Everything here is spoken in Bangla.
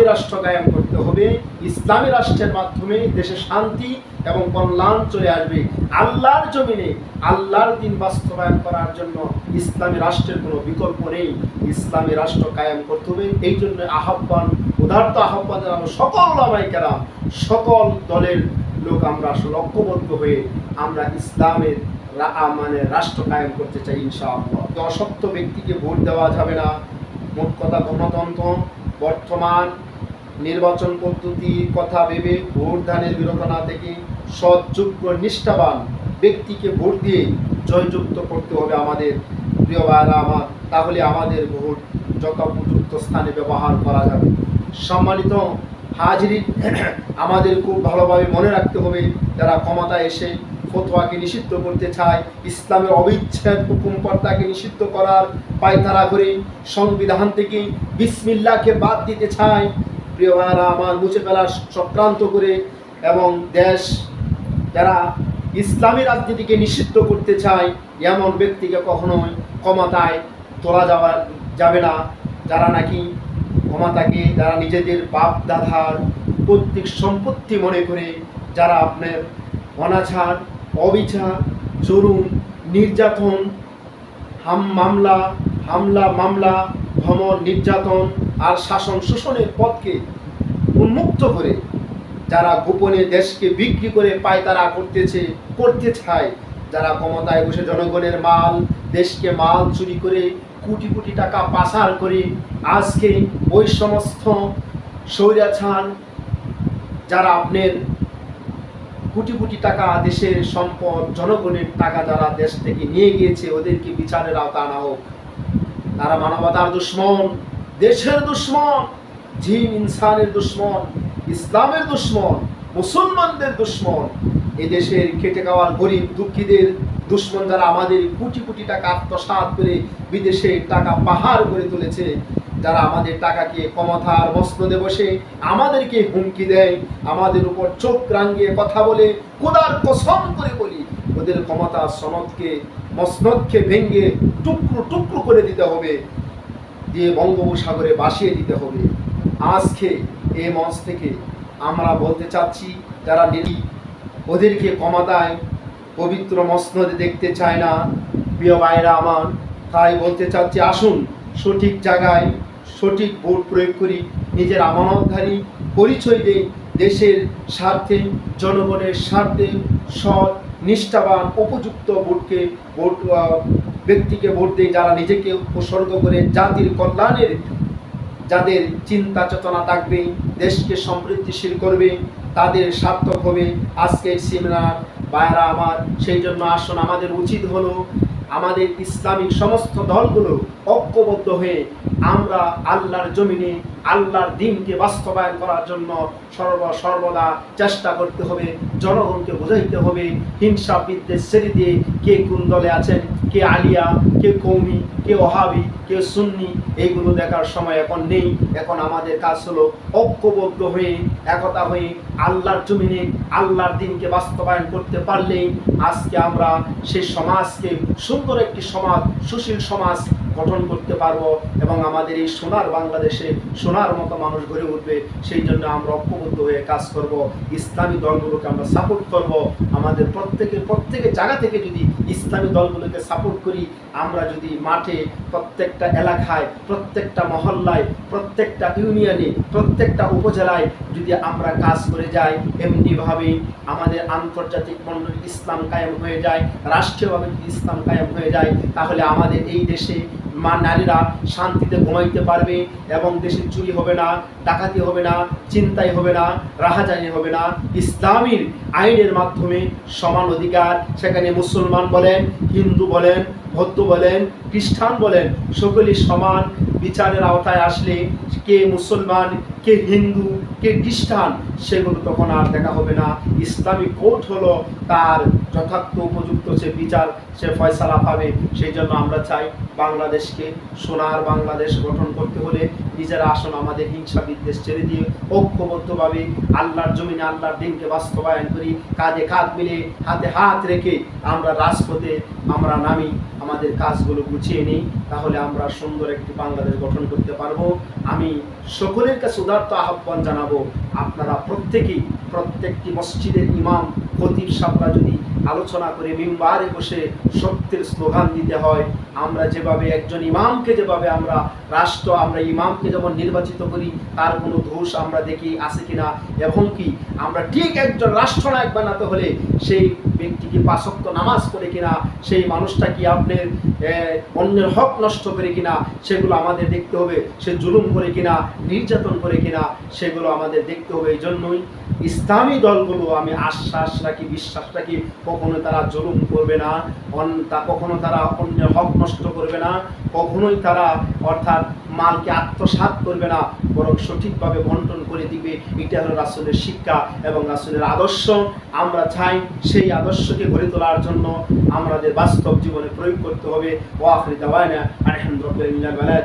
ইসলামী রাষ্ট্র কায়েম করতে হবে। ইসলামী রাষ্ট্রের মাধ্যমে দেশে শান্তি এবং কল্যাণ চলে আসবে। আল্লাহর জমিনে আল্লাহর দিন বাস্তবায়ন করার জন্য ইসলামী রাষ্ট্রের কোনো বিকল্প নেই। ইসলামী রাষ্ট্র কায়েম করতে হবে। এই জন্য আহ্বান, উদারত আহ্বান জানাবো সকল ওলামায়ে কেরাম, সকল দলের লোক আমরা ঐক্যবদ্ধ হয়ে আমরা ইসলামের রাষ্ট্র কায়েম করতে চাই ইনশাআল্লাহ। অসত্য ব্যক্তিকে ভোট দেওয়া যাবে না। মোট কথা গণতন্ত্র, বর্তমান নির্বাচন পদ্ধতির কথা ভেবে ভোট দানের বিরত না থেকে সৎ, যোগ্য, নিষ্ঠাবান ব্যক্তিকে ভোট দিয়ে জয়যুক্ত করতে হবে আমাদের প্রিয় ভাইরা আমার। তাহলে আমাদের ভোট যথোপযুক্ত স্থানে ব্যবহার করা যাবে। সম্মানিত হাজিরিন, আমাদের খুব ভালোভাবে মনে রাখতে হবে, যারা ক্ষমতায় এসে ফতোয়াকে নিষিদ্ধ করতে চায়, ইসলামের অবিচ্ছেদ হুকুমকর্তাকে নিষিদ্ধ করার পায়তারা করে সংবিধান থেকে বিসমিল্লাহকে বাদ দিতে চায়, প্রিয় ভাইরা আমার, মুছে ফেলার চক্রান্ত করে, এবং দেশ যারা ইসলামী রাজনীতিকে নিষিদ্ধ করতে চায়, এমন ব্যক্তিকে কখনোই ক্ষমতায় তোলা যাবে না। যারা নাকি ক্ষমতাকে যারা নিজেদের বাপ দাদার পৈতৃক সম্পত্তি মনে করে, যারা আপনার অনাচার, অবিচার, জুলুম, নির্যাতন, মামলা, ভ্রমণ, নির্যাতন আর শাসন শোষণের পথকে উন্মুক্ত করে যারা গোপনে দেশকে বিক্রি করে পায়তারা করতে চায়, যারা ক্ষমতায় বসে জনগণের মাল, দেশকে মাল চুরি করে কোটি কোটি টাকা পাচার করে আজকে ওই সমস্ত স্বৈরাচার যারা আপনার কোটি কোটি টাকা দেশের সম্পদ, জনগণের টাকা যারা দেশ থেকে নিয়ে গিয়েছে, ওদেরকে বিচারের আওতা আনা হোক। তারা মানবতার দুশ্মন, দেশের দুশ্মন, জিন ইনসানের দুশ্মন, ইসলামের দুশ্মন, মুসলমানদের দুশ্মন, এদেশের খেটে খাওয়ার গরিব দুঃখীদের দুশ্মন, যারা আমাদের কোটি কোটি টাকা আত্মসাৎ করে বিদেশে টাকা পাহাড় করে তুলেছে, যারা আমাদের টাকাকে ক্ষমতার মসনদে বসে আমাদেরকে হুমকি দেয়, আমাদের উপর চোখ রাঙিয়ে কথা বলে, খোদার কসম করে বলি, ওদের ক্ষমতার মসনদকে ভেঙে টুকরো টুকরো করে দিতে হবে, দিয়ে বঙ্গোপসাগরে ভাসিয়ে দিতে হবে। আজকে এই মঞ্চ থেকে আমরা বলতে চাচ্ছি, যারা ওদেরকে ক্ষমতায় পবিত্র মসনদে দেখতে চায় না, প্রিয় ভাইরা আমার, তাই বলতে চাচ্ছি, আসুন সঠিক জায়গায় সঠিক ভোট প্রয়োগ করি, নিজের আমানতধারী পরিচয় দেই, দেশের স্বার্থে, জনগণের স্বার্থে সৎ, নিষ্ঠাবান, উপযুক্ত ব্যক্তিকে ভোট দেই, যারা নিজেকে উৎসর্গ করে জাতির কল্যাণের, যাদের চিন্তা চেতনা থাকবে, দেশকে সমৃদ্ধিশীল করবে, তাদের সার্থক হবে আজকের সেমিনার ভাইরা আমার। সেই জন্য আসুন, আমাদের উচিত হলো আমাদের ইসলামিক সমস্ত দলগুলো ঐক্যবদ্ধ হয়ে আমরা আল্লাহর জমিনে আল্লাহর দ্বীনকে বাস্তবায়ন করার জন্য সর্বদা চেষ্টা করতে হবে। জনগণকে বোঝাইতে হবে, হিংসা বিদ্বেষ ছেড়ে দিয়ে কে কোন দলে আছেন, কে আলিয়া, কে কৌমি, কে ওহাবি, কে সুন্নি, এইগুলো দেখার সময় এখন নেই। এখন আমাদের কাজ হলো ঐক্যবদ্ধ হয়ে, একতা হয়ে আল্লাহর জমিনে আল্লাহর দ্বীনকে বাস্তবায়ন করতে পারলেই আজকে আমরা সেই সমাজকে সুন্দর একটি সমাজ, সুশীল সমাজ গঠন করতে পারবো, এবং আমাদের এই সোনার বাংলাদেশে সোনার মতো মানুষ গড়ে উঠবে। সেই জন্য আমরা ঐক্যবদ্ধ হয়ে কাজ করব, ইসলামী দলগুলোকে আমরা সাপোর্ট করব। আমাদের প্রত্যেকের জায়গা থেকে যদি ইসলামী দলগুলোকে সাপোর্ট করি, আমরা যদি মাঠে, প্রত্যেকটা এলাকায়, প্রত্যেকটা মহল্লায়, প্রত্যেকটা ইউনিয়নে, প্রত্যেকটা উপজেলায় যদি আমরা কাজ করে যাই, এমনিভাবে আমাদের আন্তর্জাতিক মণ্ডলী ইসলাম কায়েম হয়ে যায়, রাষ্ট্রীয়ভাবে ইসলাম কায়েম হয়ে যায়, তাহলে আমাদের এই দেশে নারীরা শান্তিতে ঘুমাইতে পারবে, এবং দেশে চুরি হবে না, ডাকাতি হবে না, চিন্তাই হবে না, রাহাজানি হবে না। ইসলামীর আইনের মাধ্যমে সমান অধিকার, সেখানে মুসলমান বলেন, হিন্দু বলেন, বৌদ্ধ বলেন, খ্রিস্টান বলেন, সকলেই সমান বিচারের আওতায় আসলে কে মুসলমান, কে হিন্দু, কে খ্রিস্টান, সেগুলো তখন আর দেখা হবে না। ইসলামিক কোর্ট হলো তার যথার্থ উপযুক্ত সে বিচার সে ফয়সালা পাবে। সেই জন্য আমরা চাই বাংলাদেশকে সোনার বাংলাদেশ গঠন করতে হলে নিজেরা আসুন আমাদের হিংসা বিদ্বেষ ছেড়ে দিয়ে ঐক্যবদ্ধভাবে আল্লাহর জমিনে আল্লাহর দিনকে বাস্তবায়ন করি, কাঁধে কাঁধ মিলে হাতে হাত রেখে আমরা রাজপথে আমরা নামি, আমাদের কাজগুলো গুছিয়ে নিই, তাহলে আমরা সুন্দর একটি বাংলাদেশ গঠন করতে পারবো। আমি সকলের কাছে উদাত্ত আহ্বান জানাবো, আপনারা প্রত্যেকটি মসজিদের ইমাম খতিব সাহেবরা যদি আলোচনা করে মিম্বারে বসে সত্যের স্লোগান দিতে হয়, আমরা যেভাবে একজন ইমামকে যেভাবে আমরা ইমামকে যেমন নির্বাচিত করি তার কোনো দোষ আমরা দেখি আছে কিনা, এবং কি আমরা ঠিক একজন রাষ্ট্রনায়ক বানাতে হলে সেই ব্যক্তি কি 5 ওয়াক্ত নামাজ পড়ে কিনা, সেই মানুষটা কি আপনার অন্যের হক নষ্ট করে কিনা, সেগুলো আমাদের দেখতে হবে। সে জুলুম করে কিনা, নির্যাতন করে কিনা, সেগুলো আমাদের দেখতে হবে। এই জন্যই ইসলামী দলগুলো আমি আশ্বাস রাখি, বিশ্বাস রাখি, কখনো তারা জুলুম করবে না, কখনো তারা অন্যের হক নষ্ট করবে না, কখনোই তারা অর্থাৎ মালকে আত্মসাৎ করবে না, বরং সঠিকভাবে বন্টন করে দিবে। এটা হলো রাসূলের শিক্ষা এবং রাসূলের আদর্শ। আমরা চাই সেই আদর্শকে গড়ে তোলার জন্য আমাদের বাস্তব জীবনে প্রয়োগ করতে হবে। ওয়া আখিরু দাওয়ানা আলহামদুলিল্লাহি।